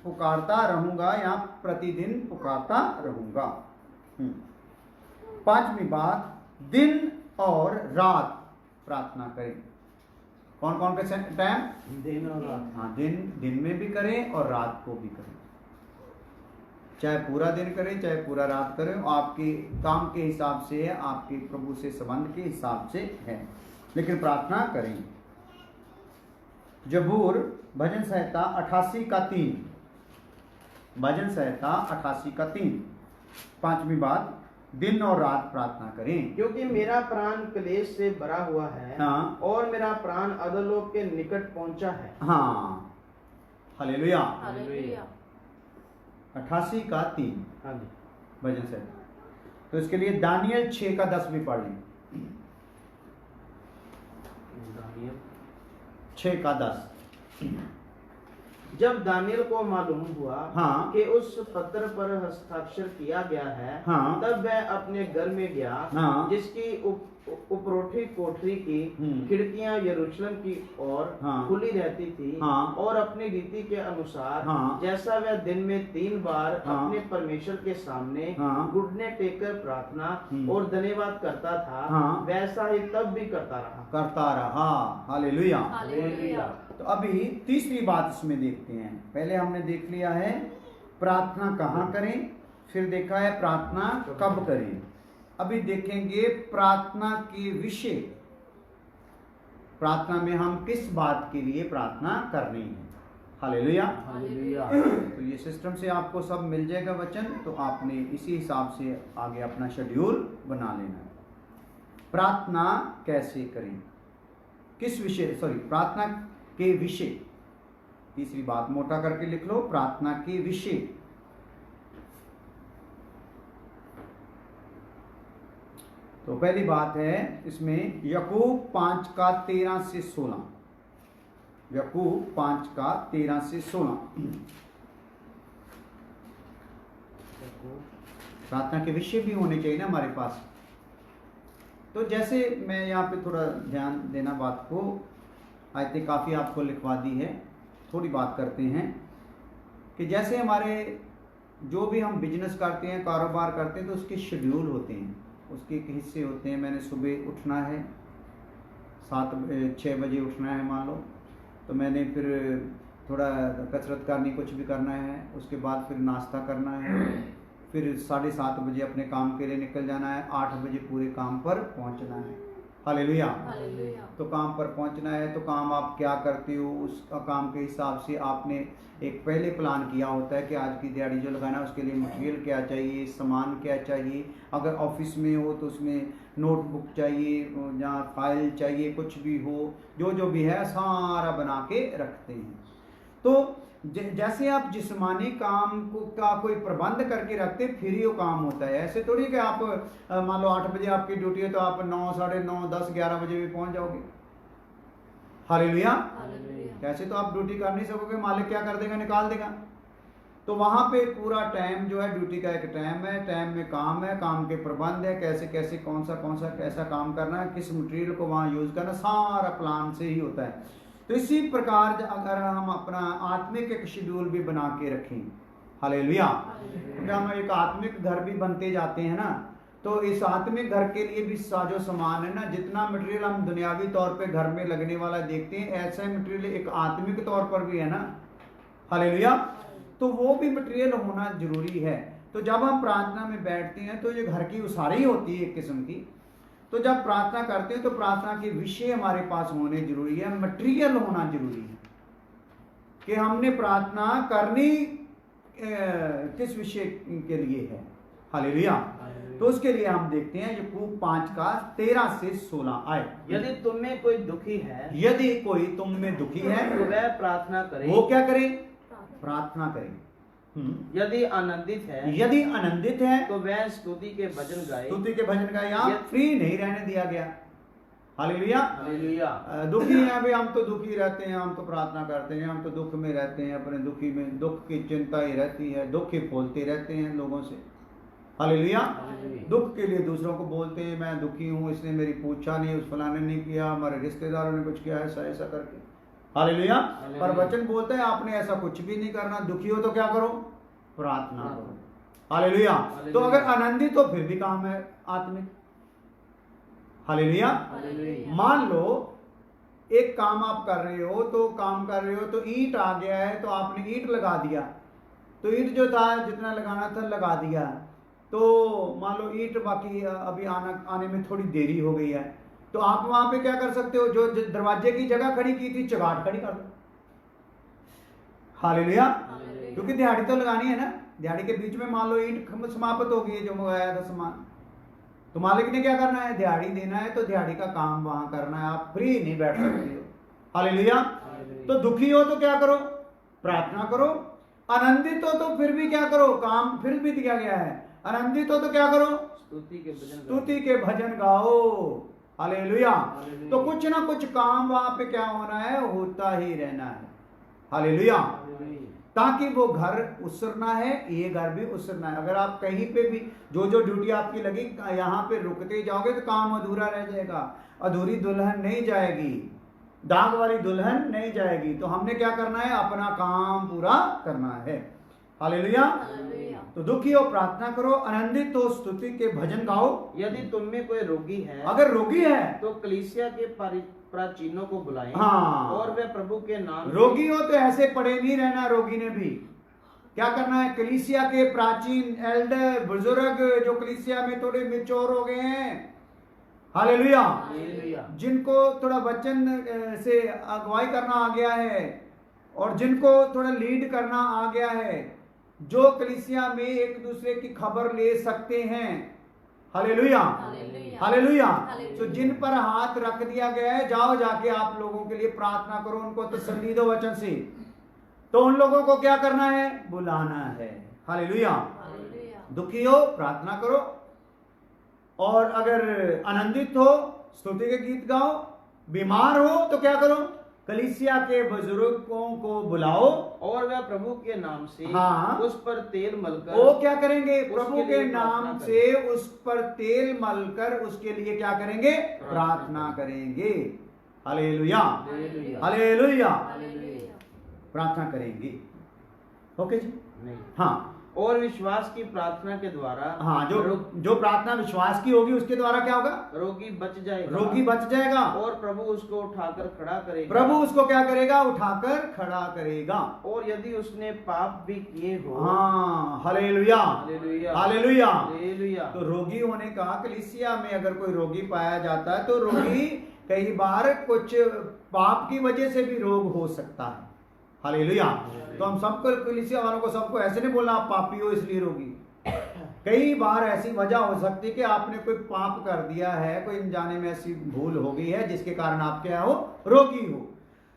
पुकारता रहूंगा या प्रतिदिन पुकारता रहूंगा। 5वीं बात, दिन और रात प्रार्थना करें। कौन कौन के टाइम? दिन और रात। हाँ, दिन में भी करें और रात को भी करें। चाहे पूरा दिन करें चाहे पूरा रात करें, आपके काम के हिसाब से है, आपके प्रभु से संबंध के हिसाब से है, लेकिन प्रार्थना करें। जबूर भजन संहिता 88 का 3। भजन संहिता 88 का 3। 5वीं बात, दिन और रात प्रार्थना करें। क्योंकि मेरा प्राण क्लेश से भरा हुआ है। हाँ, और मेरा प्राण अधोलोक के निकट पहुंचा है। हाँ, हालेलुया। हालेलुया। 88 का 3 हाँ जी, भजन संहिता। तो इसके लिए दानियल 6 का 10 भी पढ़ लें। 6 का 10। जब दानियल को मालूम हुआ हाँ, कि उस पत्र पर हस्ताक्षर किया गया है, हाँ, तब वह अपने घर में गया, हाँ, जिसकी उपरोठी कोठरी की खिड़कियां यरूशलेम की ओर हाँ, खुली रहती थी। हाँ, और अपनी रीति के अनुसार, हाँ, जैसा वह दिन में 3 बार हाँ, अपने परमेश्वर के सामने हाँ, घुटने टेककर प्रार्थना और धन्यवाद करता था, हाँ, वैसा ही तब भी करता रहा। हालेलुया। हालेलुया। तो अभी तीसरी बात इसमें देखते हैं। पहले हमने देख लिया है प्रार्थना कहाँ करें, फिर देखा है प्रार्थना कब करें। अभी देखेंगे प्रार्थना के विषय। प्रार्थना में हम किस बात के लिए प्रार्थना करनी है। हालेलुया। हालेलुया। तो ये सिस्टम से आपको सब मिल जाएगा वचन, तो आपने इसी हिसाब से आगे अपना शेड्यूल बना लेना है। प्रार्थना कैसे करें, किस विषय, प्रार्थना के विषय। तीसरी बात मोटा करके लिख लो, प्रार्थना के विषय। तो पहली बात है इसमें याकूब 5 का 13 से 16। याकूब 5 का 13 से 16। प्रार्थना के विषय भी होने चाहिए ना हमारे पास। तो जैसे मैं यहाँ पे थोड़ा ध्यान देना बात को, आयतें काफ़ी आपको लिखवा दी है। थोड़ी बात करते हैं कि जैसे हमारे जो भी हम बिजनेस करते हैं, कारोबार करते हैं, तो उसके शेड्यूल होते हैं, उसके एक हिस्से होते हैं। मैंने सुबह उठना है, 6 बजे उठना है मान लो, तो मैंने फिर थोड़ा कसरत करनी, कुछ भी करना है, उसके बाद फिर नाश्ता करना है, फिर 7:30 बजे अपने काम के लिए निकल जाना है, 8 बजे पूरे काम पर पहुंचना है। हालेलुया। तो काम पर पहुंचना है, तो काम आप क्या करते हो, उस काम के हिसाब से आपने एक पहले प्लान किया होता है कि आज की दिहाड़ी जो लगाना है उसके लिए मटेरियल क्या चाहिए, सामान क्या चाहिए। अगर ऑफिस में हो तो उसमें नोटबुक चाहिए, जहाँ फाइल चाहिए, कुछ भी हो, जो भी है सारा बना के रखते हैं। तो जैसे आप जिस्मानी काम का कोई प्रबंध करके रखते फिर ही वो काम होता है। ऐसे थोड़ी कि आप मान लो 8 बजे आपकी ड्यूटी है तो आप 9, 9:30, 10, 11 बजे भी पहुंच जाओगे। हालेलुया। कैसे तो आप ड्यूटी कर नहीं सकोगे, मालिक क्या कर देगा, निकाल देगा। तो वहां पे पूरा टाइम जो है ड्यूटी का एक टाइम है, टाइम में काम है, काम के प्रबंध है, कैसे कैसे कौन सा कैसा काम करना है, किस मटेरियल को वहां यूज करना, सारा प्लान से ही होता है। तो इसी प्रकार अगर हम अपना आत्मिक एक शेड्यूल भी बना के रखें, हालेलुया, क्योंकि हम एक आत्मिक घर भी बनते जाते हैं ना, तो इस आत्मिक घर के लिए भी साजो सामान है ना, जितना मटेरियल हम दुनियावी तौर पे घर में लगने वाला देखते हैं, ऐसा ही मटेरियल एक आत्मिक तौर पर भी है ना। हालेलुया। तो वो भी मटेरियल होना जरूरी है। तो जब हम प्रार्थना में बैठते हैं तो ये घर की उसारी होती है एक किस्म की। तो जब प्रार्थना करते हैं तो प्रार्थना के विषय हमारे पास होने जरूरी है, मटेरियल होना जरूरी है कि हमने प्रार्थना करनी किस विषय के लिए है। हालेलुया। तो उसके लिए हम देखते हैं याकूब 5 का 13 से 16 आए। यदि तुम में कोई दुखी है, यदि कोई तुम में दुखी है तो वह प्रार्थना करे। वो क्या करे, प्रार्थना करे। यदि आनंदित है, यदि आनंदित है तो वह स्तुति के भजन गाए। स्तुति के भजन गाए। यहाँ फ्री नहीं रहने दिया गया। हालेलुया। हालेलुया। दुखी हैं अभी, हम तो दुखी रहते हैं, हम तो प्रार्थना करते हैं, हम तो दुख में रहते हैं, अपने दुखी में दुख की चिंता ही रहती है, दुख ही बोलते रहते हैं लोगों से। हालेलुया। दुख के लिए दूसरों को बोलते हैं, मैं दुखी हूँ, इसने मेरी पूछा नहीं, उस फलाने ने किया, हमारे रिश्तेदारों ने कुछ किया, ऐसा ऐसा करके। हालेलुया। पर वचन बोलते हैं आपने ऐसा कुछ भी नहीं करना, दुखी हो तो क्या करो, प्रार्थना करो। हालेलुया। तो अगर आनंदित हो फिर भी काम है आत्मिक। हालेलुया। मान लो एक काम आप कर रहे हो, तो काम कर रहे हो तो ईंट आ गया है, तो आपने ईंट लगा दिया, तो ईंट जो था जितना लगाना था लगा दिया, तो मान लो ईंट बाकी अभी आने में थोड़ी देरी हो गई है, तो आप वहां पे क्या कर सकते हो, जो दरवाजे की जगह खड़ी की थी चगाट खड़ी कर दो। हालेलुया। क्योंकि दिहाड़ी तो लगानी है ना, दिहाड़ी के बीच में मान लो ईंट समाप्त हो गई है जो मंगाया था सामान, तो मालिक ने क्या करना है, दिहाड़ी देना है, तो दिहाड़ी का काम वहां करना है, आप फ्री नहीं बैठ सकते हो। हालेलुया। तो दुखी हो तो क्या करो, प्रार्थना करो। आनंदित हो तो फिर भी क्या करो, काम फिर भी दिया गया है, आनंदित हो तो क्या करो, स्तुति के भजन गाओ। हालेलुया। तो कुछ ना कुछ काम वहां पे क्या होना है, होता ही रहना है। हालेलुया। ताकि वो घर उसरना है, ये घर भी उसरना है। अगर आप कहीं पे भी जो जो ड्यूटी आपकी लगी यहाँ पे रुकते जाओगे तो काम अधूरा रह जाएगा, अधूरी दुल्हन नहीं जाएगी, दाग वाली दुल्हन नहीं जाएगी। तो हमने क्या करना है, अपना काम पूरा करना है। हालेलुया। तो दुखी हो प्रार्थना करो, आनंदित हो स्तुति के भजन गाओ। यदि तुम में कोई रोगी है, अगर रोगी है तो कलीसिया के प्राचीनों को बुलाएं, हाँ, और वे प्रभु के नाम। रोगी हो तो ऐसे पड़े नहीं रहना, रोगी ने भी क्या करना है, कलीसिया के प्राचीन एल्डर बुजुर्ग जो कलीसिया में थोड़े मिच्योर हो गए हैं, हालेलुया, जिनको थोड़ा वचन से अगुवाई करना आ गया है और जिनको थोड़ा लीड करना आ गया है, जो कलीसिया में एक दूसरे की खबर ले सकते हैं। Hallelujah, hallelujah. तो जिन पर हाथ रख दिया गया है, जाओ जाके आप लोगों के लिए प्रार्थना करो, उनको तसल्ली दो वचन से। तो उन लोगों को क्या करना है, बुलाना है। हालेलुया। दुखी हो प्रार्थना करो, और अगर आनंदित हो स्तुति के गीत गाओ, बीमार हो तो क्या करो, कलीसिया के बुजुर्गों को बुलाओ और वह प्रभु के नाम से, हाँ, उस पर तेल मलकर। वो क्या करेंगे, प्रभु के नाम से उस पर तेल मलकर उसके लिए क्या करेंगे, प्रार्थना करेंगे। हालेलुया, हालेलुया, प्रार्थना करेंगे। ओके जी, नहीं, हाँ। और विश्वास की प्रार्थना के द्वारा, हाँ, जो प्रार्थना विश्वास की होगी उसके द्वारा क्या होगा, रोगी बच जाएगा, रोगी बच जाएगा, और प्रभु उसको उठाकर खड़ा करेगा। प्रभु उसको क्या करेगा, उठाकर खड़ा करेगा। और यदि उसने पाप भी किए हो, हाँ, हालेलुया, हालेलुया, हालेलुया, हालेलुया। तो रोगी होने का, कलीसिया में अगर कोई रोगी पाया जाता है तो रोगी कई बार कुछ पाप की वजह से भी रोग हो सकता है। हालेलुया। तो हम सबको, कलीसिया वालों को सबको ऐसे नहीं बोलना आप पापी हो इसलिए रोगी। कई बार ऐसी वजह हो सकती है कि आपने कोई पाप कर दिया है, कोई अनजाने में ऐसी भूल हो गई है जिसके कारण आप क्या हो, रोगी हो।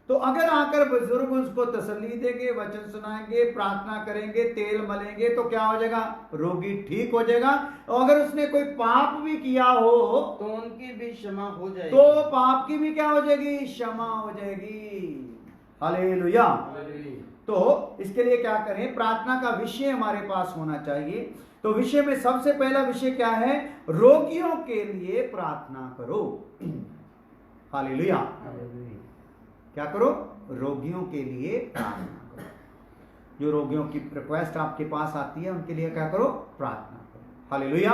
तो अगर आकर बुजुर्ग उसको तसल्ली देंगे, वचन सुनाएंगे, प्रार्थना करेंगे, तेल मलेंगे, तो क्या हो जाएगा, रोगी ठीक हो जाएगा। और अगर उसने कोई पाप भी किया हो तो उनकी भी क्षमा हो जाएगी, तो पाप की भी क्या हो जाएगी, क्षमा हो जाएगी। हालेलुया। तो इसके लिए क्या करें, प्रार्थना का विषय हमारे पास होना चाहिए। तो विषय में सबसे पहला विषय क्या है, रोगियों के लिए प्रार्थना करो। हालेलुया। क्या करो, रोगियों के लिए प्रार्थना करो। जो रोगियों की रिक्वेस्ट आपके पास आती है उनके लिए क्या करो, प्रार्थना करो। हालेलुया।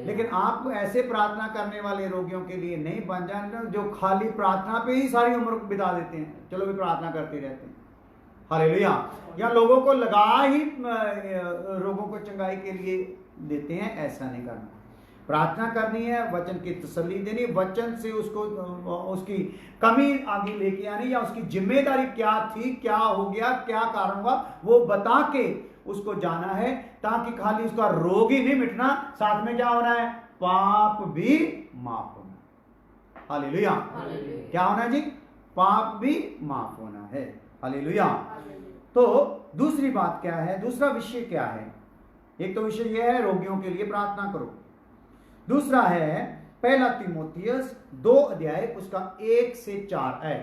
लेकिन आप ऐसे प्रार्थना करने वाले रोगियों के लिए नहीं बन जाए जो खाली प्रार्थना पे ही सारी उम्र बिता देते हैं, चलो भी प्रार्थना करते रहते हैं। हालेलुया। या लोगों को लगा ही रोगों को चंगाई के लिए देते हैं, ऐसा नहीं करना। प्रार्थना करनी है, वचन की तसल्ली देनी, वचन से उसको उसकी कमी आगे लेके आनी, या उसकी जिम्मेदारी क्या थी, क्या हो गया, क्या कारण हुआ, वो बता के उसको जाना है, ताकि खाली उसका रोग ही नहीं मिटना, साथ में क्या होना है, पाप भी माफ होना। हालेलुया। क्या होना जी, पाप भी माफ होना है। हालेलुया। तो दूसरी बात क्या है, दूसरा विषय क्या है, एक तो विषय यह है रोगियों के लिए प्रार्थना करो, दूसरा है पहला तीमुथियुस 2 अध्याय उसका 1 से 4 आए।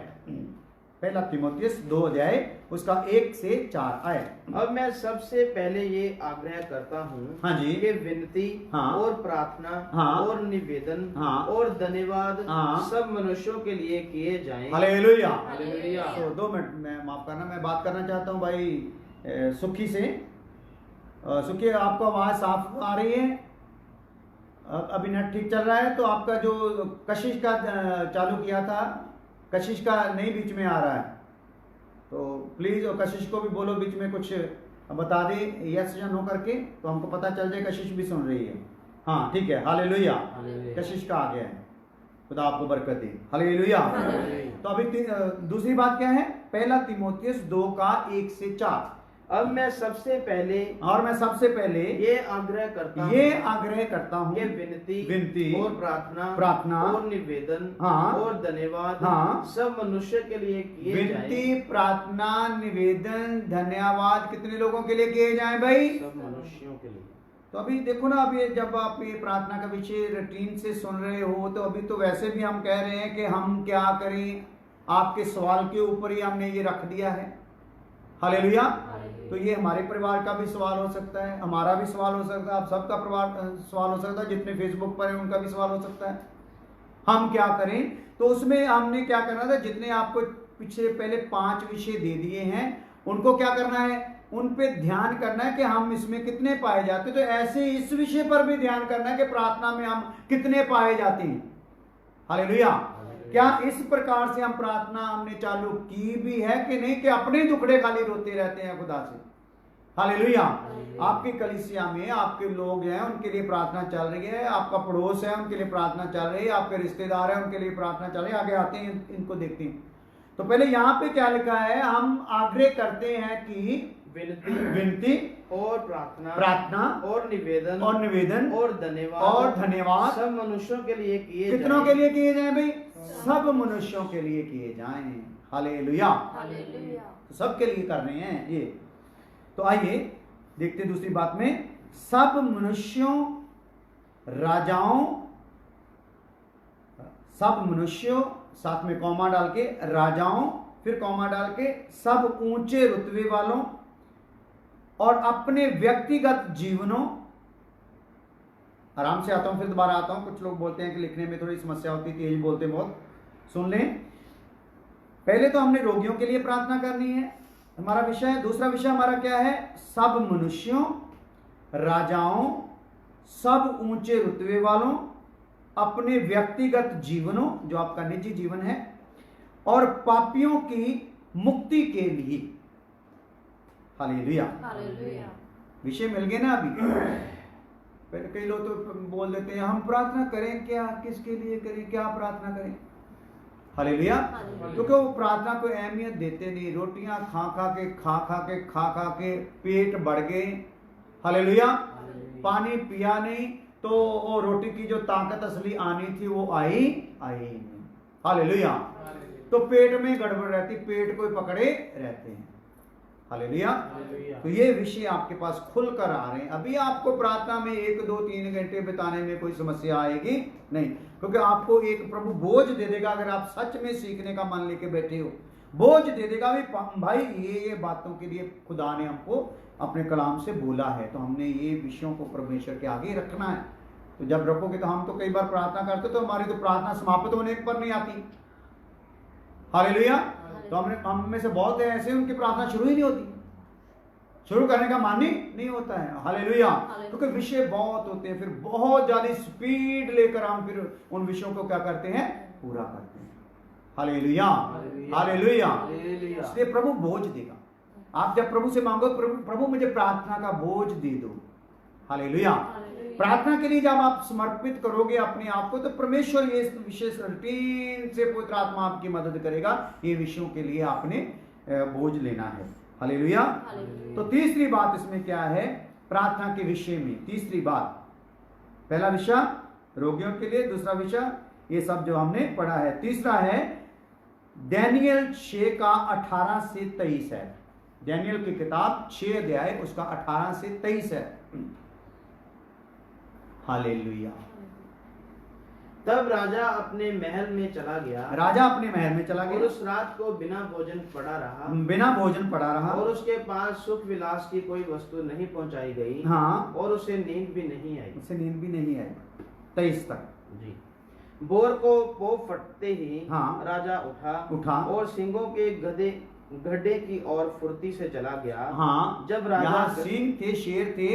पहला तीमुथियुस 2 अध्याय उसका 1 से 4 आए। अब मैं सबसे पहले ये आग्रह करता हूँ हाँ जी। कि विनती हाँ। और प्रार्थना हाँ। और निवेदन हाँ। और धन्यवाद हाँ। सब मनुष्यों के लिए किए जाएं। हालेलुया। हालेलुया। तो 2 मिनट मैं माफ करना, मैं बात करना चाहता हूँ भाई सुखी से। सुखी, आपको आवाज साफ आ रही है? अभी नेट ठीक चल रहा है? तो आपका जो कशिश का चालू किया था, कशिश का नहीं बीच में आ रहा है, तो प्लीज और कशिश को भी बोलो बीच में कुछ बता दे यस या नो करके, तो हमको पता चल जाए कशिश भी सुन रही है। हाँ ठीक है, हालेलुया। कशिश का आ गया है, खुदा आपको बरकत दे। हालेलुया। तो अभी दूसरी बात क्या है? पहला तीमुथियुस 2 का 1 से 4। अब मैं सबसे पहले ये आग्रह करता हूँ कि विनती और प्रार्थना और निवेदन हाँ। और धन्यवाद हाँ। सब मनुष्य के लिए किए विनती, जाएं। प्रार्थना, निवेदन, धन्यवाद कितने लोगों के लिए किए जाएं भाई? सब मनुष्यों के लिए। तो अभी देखो ना, अभी जब आप ये प्रार्थना का विषय रूटीन से सुन रहे हो, तो अभी तो वैसे भी हम कह रहे हैं कि हम क्या करें, आपके सवाल के ऊपर ही हमने ये रख दिया है। हालेलुया। तो ये हमारे परिवार का भी सवाल हो सकता है, हमारा भी सवाल हो सकता है, आप सबका परिवार सवाल हो सकता है, जितने फेसबुक पर हैं उनका भी सवाल हो सकता है। हम क्या करें? तो उसमें हमने क्या करना था, जितने आपको पीछे पहले 5 विषय दे दिए हैं, उनको क्या करना है? उन पे ध्यान करना है कि हम इसमें कितने पाए जाते हैं। तो ऐसे इस विषय पर भी ध्यान करना है कि प्रार्थना में हम कितने पाए जाते हैं। हालेलुया। क्या इस प्रकार से हम प्रार्थना हमने चालू की भी है कि नहीं, कि अपने दुखड़े खाली रोते रहते हैं खुदा से? हालेलुया। आपकी कलीसिया में आपके लोग हैं, उनके लिए प्रार्थना चल रही है, आपका पड़ोस है, उनके लिए प्रार्थना चल रही है, आपके रिश्तेदार हैं, उनके लिए प्रार्थना चल रही है। आगे आते हैं, इनको देखते हैं। तो पहले यहाँ पे क्या लिखा है? हम आग्रह करते हैं कि विनती और प्रार्थना और निवेदन और धन्यवाद सब मनुष्यों के लिए किए जाएं। कितनों के लिए किए जाएं भाई? सब मनुष्यों के लिए किए जाएं। हालेलुया। तो सब के लिए कर रहे हैं ये। तो आइए देखते हैं दूसरी बात में, सब मनुष्यों, राजाओं, सब मनुष्यों, साथ में कॉमा डाल के राजाओं, फिर कॉमा डाल के सब ऊंचे रुतबे वालों और अपने व्यक्तिगत जीवनों। आराम से आता हूं, फिर दोबारा आता हूं। कुछ लोग बोलते हैं कि लिखने में थोड़ी समस्या होती है, तेज बोलते बहुत। सुन लें, पहले तो हमने रोगियों के लिए प्रार्थना करनी है, हमारा विषय है। दूसरा विषय हमारा क्या है? सब मनुष्यों, राजाओं, सब ऊंचे रुतबे वालों, अपने व्यक्तिगत जीवनों, जो आपका निजी जीवन है, और पापियों की मुक्ति के लिए। हालेलुया। विषय मिल गए ना अभी? पहले कई लोग तो बोल देते हैं हम प्रार्थना करें क्या, किसके लिए करें, क्या प्रार्थना करें? हालेलुया। क्योंकि वो प्रार्थना को अहमियत देते नहीं। रोटियां खा खा के पेट बढ़ गए। हालेलुया। पानी पिया नहीं तो वो रोटी की जो ताकत असली आनी थी वो आई नहीं। हालेलुया। तो पेट में गड़बड़ रहती, पेट को पकड़े रहते हैं। हालेलुया। तो ये विषय आपके पास खुलकर आ रहे हैं। अभी आपको प्रार्थना में 1, 2, 3 घंटे बिताने में कोई समस्या आएगी नहीं, क्योंकि आपको एक प्रभु बोझ दे देगा। अगर आप सच में सीखने का मन लेके बैठे हो, बोझ दे देगा भाई ये बातों के लिए खुदा ने हमको अपने कलाम से बोला है, तो हमने ये विषयों को परमेश्वर के आगे रखना है। तो जब रखोगे तो हम तो कई बार प्रार्थना करते तो हमारी तो प्रार्थना समाप्त होने पर नहीं आती। हालेलुया। तो हम में से बहुत ऐसे उनकी प्रार्थना शुरू ही नहीं होती, शुरू करने का मन ही नहीं होता है। हालेलुया। क्योंकि विषय बहुत होते हैं, फिर बहुत ज्यादा स्पीड लेकर हम फिर उन विषयों को क्या करते हैं? पूरा करते हैं। हालेलुया। हालेलुया। इसलिए प्रभु बोझ देगा। आप जब प्रभु से मांगो, प्रभु मुझे प्रार्थना का बोझ दे दो। हालेलुया। प्रार्थना के लिए जब आप समर्पित करोगे अपने आप को, तो परमेश्वर ये विशेष रूटीन से पवित्र आत्मा आपकी मदद करेगा। ये विषयों के लिए आपने बोझ लेना है। हालेलुया। तो तीसरी बात इसमें क्या है? प्रार्थना के विषय में तीसरी बात, पहला विषय रोगियों के लिए, दूसरा विषय ये सब जो हमने पढ़ा है। तीसरा है दानियेल 6 का 18 से 23 है। दानियेल की किताब 6 अध्याय उसका 18 से 23 है। हालेलुया। तब राजा अपने महल में चला गया राजा अपने महल में चला और गया, उस रात को बिना भोजन पड़ा रहा बिना भोजन पड़ा रहा, और उसके पास सुख विलास की कोई वस्तु नहीं पहुंचाई गई हाँ, और उसे नींद भी नहीं आई। उसे नींद भी नहीं आई। 23 तक। जी। भोर को पो फटते ही हाँ। राजा उठा और सिंहों के गड्ढे की ओर फुर्ती से चला गया। हाँ, जब राजा यहाँ सिंह थे, शेर थे,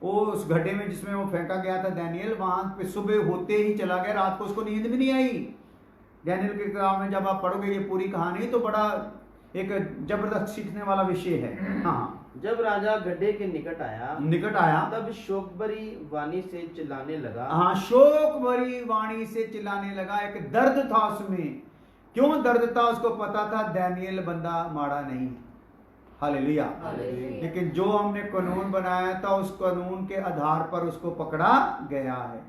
वो उस गड्ढे में जिसमें वो फेंका गया था दानियल, वहां पे सुबह होते ही चला गया। रात को उसको नींद भी नहीं आई। दानियल की किताब में जब आप पढ़ोगे ये पूरी कहानी तो बड़ा एक जबरदस्त सीखने वाला विषय है। हाँ, जब राजा गड्ढे के निकट आया तब शोक भरी वाणी से चिल्लाने लगा। हाँ, शोक भरी वाणी से चिल्लाने लगा। एक दर्द था उसमें। क्यों दर्द था? उसको पता था दानियल बंदा माड़ा नहीं। हालेलुया। लेकिन जो हमने कानून बनाया था उस कानून के आधार पर उसको पकड़ा गया है।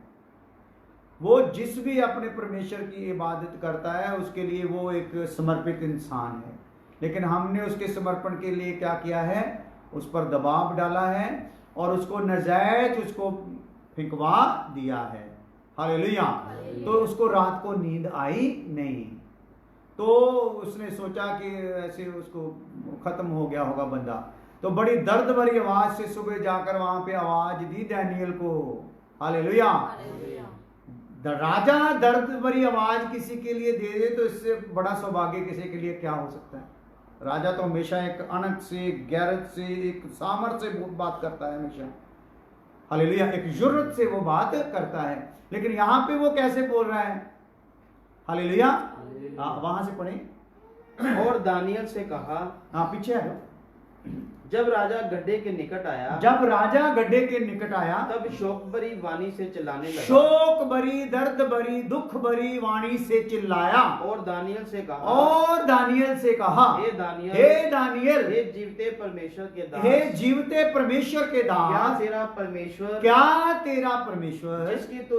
वो जिस भी अपने परमेश्वर की इबादत करता है उसके लिए वो एक समर्पित इंसान है, लेकिन हमने उसके समर्पण के लिए क्या किया है? उस पर दबाव डाला है और उसको नाजायज उसको फिंकवा दिया है। हालेलुया। तो उसको रात को नींद आई नहीं, तो उसने सोचा कि ऐसे उसको खत्म हो गया होगा बंदा। तो बड़ी दर्द भरी आवाज से सुबह जाकर वहां पे आवाज दी दानियल को। हालेलुया। राजा दर्द भरी आवाज किसी के लिए दे दे तो इससे बड़ा सौभाग्य किसी के लिए क्या हो सकता है? राजा तो हमेशा एक अनक से, गैरत से, एक सामर्थ्य से बात करता है हमेशा। हालेलुया। एक जुर्रत से वो बात करता है। लेकिन यहां पे वो कैसे बोल रहा है? हालेलुया। वहां से पढ़े। और दानियल से कहा, हाँ पीछे आ जाओ। जब राजा गड्ढे के निकट आया तब शोक भरी वाणी से चिल्लाने लगा। शोक भरी, दर्द भरी, दुख भरी वाणी से चिल्लाया। और दानियल से कहा, हे दानियल, हे जीवते परमेश्वर के दास, क्या तेरा परमेश्वर जिसकी तू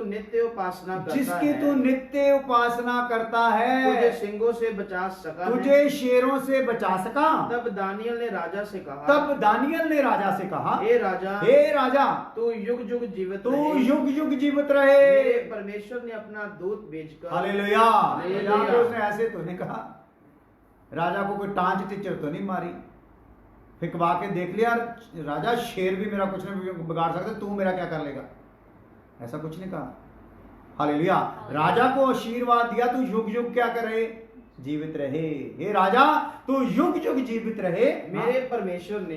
नित्य उपासना करता है तुझे सिंहों से बचा सका, तुझे शेरों से बचा सका। तब दानियल ने राजा से कहा, हे राजा, तू युग युग जीवित रहे। मेरे परमेश्वर ने अपना दूत भेजकर। हालेलुया। उसने ऐसे तो नहीं कहा, राजा को कोई टांच टीचर तो नहीं मारी, फिकवा के देख लिया राजा, शेर भी मेरा कुछ नहीं बिगाड़ सकता, तू मेरा क्या कर लेगा, ऐसा कुछ नहीं कहा। हालेलुया। राजा को आशीर्वाद दिया, तू युग युग क्या करे? जीवित रहे। हे राजा, तू युग युग जीवित रहे। मेरे परमेश्वर ने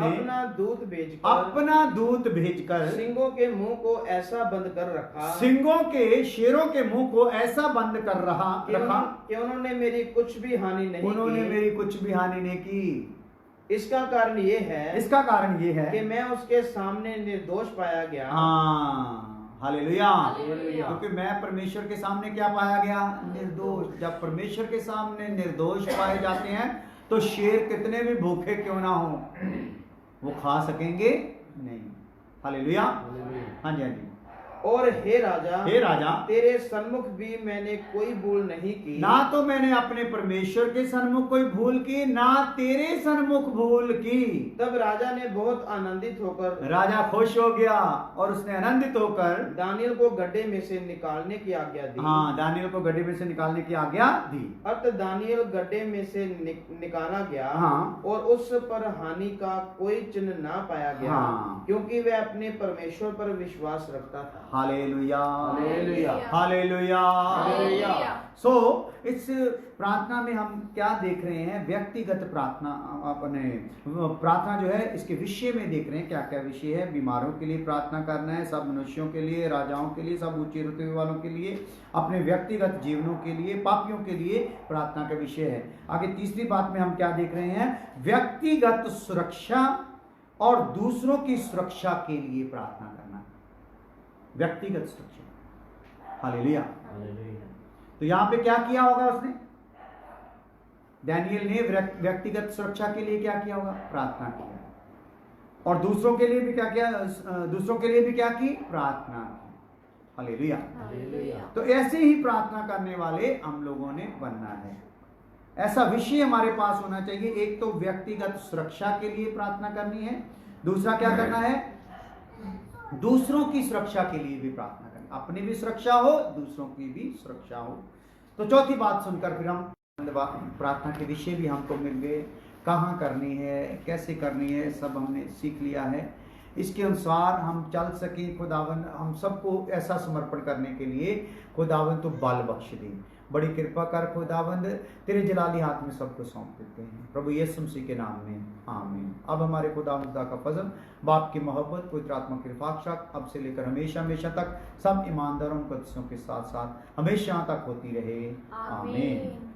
अपना दूत भेजकर सिंहों के मुंह को ऐसा बंद कर रखा, शेरों के मुंह को ऐसा बंद कर रखा कि उन्होंने मेरी कुछ भी हानि नहीं की। इसका कारण ये है कि मैं उसके सामने निर्दोष पाया गया। हालेलुया। क्योंकि मैं परमेश्वर के सामने क्या पाया गया? निर्दोष। जब परमेश्वर के सामने निर्दोष पाए जाते हैं तो शेर कितने भी भूखे क्यों ना हो वो खा सकेंगे नहीं। हालेलुया। हाँ जी, हाँ जी। और हे राजा, तेरे सन्मुख भी मैंने कोई भूल नहीं की। ना तो मैंने अपने परमेश्वर के सन्मुख कोई भूल की, ना तेरे सन्मुख भूल की। तब राजा ने बहुत आनंदित होकर, राजा खुश हो गया और उसने आनंदित होकर दानियल को गड्ढे में से निकालने की आज्ञा दी। हाँ, दानियल को गड्ढे में से निकालने की आज्ञा दी। अतः दानियल गड्ढे में से निकाला गया। हाँ। और उस पर हानि का कोई चिन्ह ना पाया गया। हाँ। क्योंकि वह अपने परमेश्वर पर विश्वास रखता था। हालेलुया। हालेलुया। हालेलुया। हालेलुया। सो इस प्रार्थना में हम क्या देख रहे हैं? व्यक्तिगत प्रार्थना। अपने प्रार्थना जो है इसके विषय में देख रहे हैं क्या क्या विषय है। बीमारों के लिए प्रार्थना करना है, सब मनुष्यों के लिए, राजाओं के लिए, सब ऊंचे रुतबे वालों के लिए, अपने व्यक्तिगत जीवनों के लिए, पापियों के लिए प्रार्थना का विषय है। आगे तीसरी बात में हम क्या देख रहे हैं? व्यक्तिगत सुरक्षा और दूसरों की सुरक्षा के लिए प्रार्थना करना। व्यक्तिगत सुरक्षा। हालेलुया। तो यहां पे क्या किया होगा उसने? दानियल ने व्यक्तिगत सुरक्षा के लिए क्या किया होगा? प्रार्थना किया। और दूसरों के लिए भी क्या किया? प्रार्थना की। हालेलुया। तो ऐसे ही प्रार्थना करने वाले हम लोगों ने बनना है। ऐसा विषय हमारे पास होना चाहिए। एक तो व्यक्तिगत सुरक्षा के लिए प्रार्थना करनी है, दूसरा क्या करना है? दूसरों की सुरक्षा के लिए भी प्रार्थना करनी अपनी भी सुरक्षा हो, दूसरों की भी सुरक्षा हो। तो चौथी बात सुनकर फिर हम प्रार्थना के विषय भी हमको मिल गए, कहाँ करनी है, कैसे करनी है, सब हमने सीख लिया है। इसके अनुसार हम चल सके। खुदावन हम सबको ऐसा समर्पण करने के लिए खुदावन तो बल बख्श दे, बड़ी कृपा कर खुदावंद, तेरे जलाली हाथ में सबको सौंप देते हैं प्रभु यीशु मसीह के नाम में, आमीन। अब हमारे खुदावंद का फजल, बाप की मोहब्बत, पवित्र आत्मा की रफ़ाक़त अब से लेकर हमेशा हमेशा तक सब ईमानदारों मुक़द्दसों के साथ साथ हमेशा तक होती रहे, आमीन।